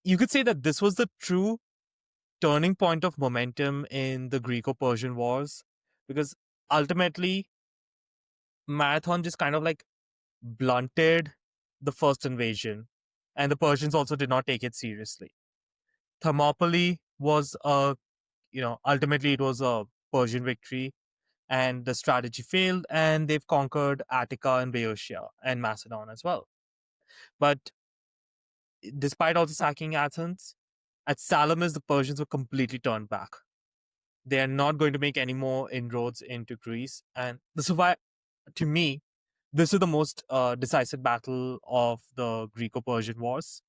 you could say that this was the true turning point of momentum in the Greco-Persian Wars, because ultimately Marathon just kind of like blunted the first invasion, and the Persians also did not take it seriously. Thermopylae was ultimately it was a Persian victory, and the strategy failed, and they've conquered Attica and Boeotia and Macedon as well. But despite also sacking Athens, at Salamis, the Persians were completely turned back. They are not going to make any more inroads into Greece. And this is why, to me, this is the most decisive battle of the Greco-Persian Wars,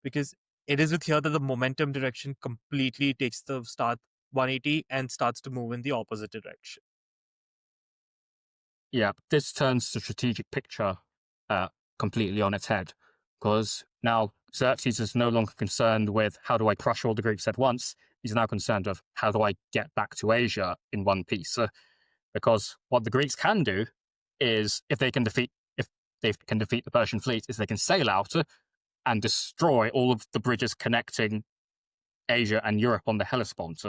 because it is with here that the momentum direction completely takes the start 180 and starts to move in the opposite direction. Yeah, this turns the strategic picture completely on its head, because now Xerxes is no longer concerned with how do I crush all the Greeks at once. He's now concerned with how do I get back to Asia in one piece. Because what the Greeks can do is, if they can defeat the Persian fleet, is they can sail out and destroy all of the bridges connecting Asia and Europe on the Hellespont.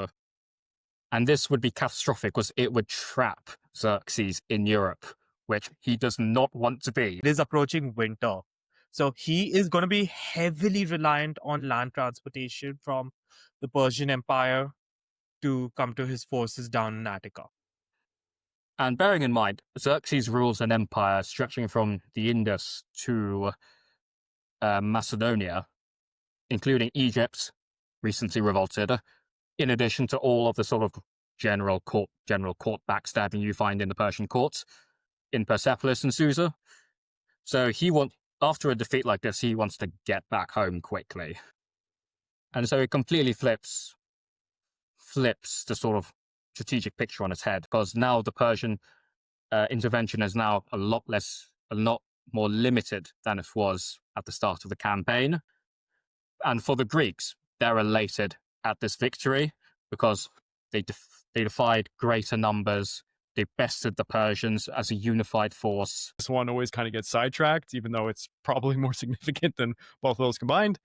And this would be catastrophic because it would trap Xerxes in Europe, which he does not want to be. It is approaching winter. So he is going to be heavily reliant on land transportation from the Persian Empire to come to his forces down in Attica. And bearing in mind, Xerxes rules an empire stretching from the Indus to Macedonia, including Egypt, recently revolted, in addition to all of the sort of general court backstabbing you find in the Persian courts, in Persepolis and Susa. So after a defeat like this, he wants to get back home quickly. And so it completely flips the sort of strategic picture on its head, because now the Persian intervention is now a lot more limited than it was at the start of the campaign. And for the Greeks, they're elated at this victory because they defied greater numbers. They bested the Persians as a unified force. This one always kind of gets sidetracked, even though it's probably more significant than both of those combined.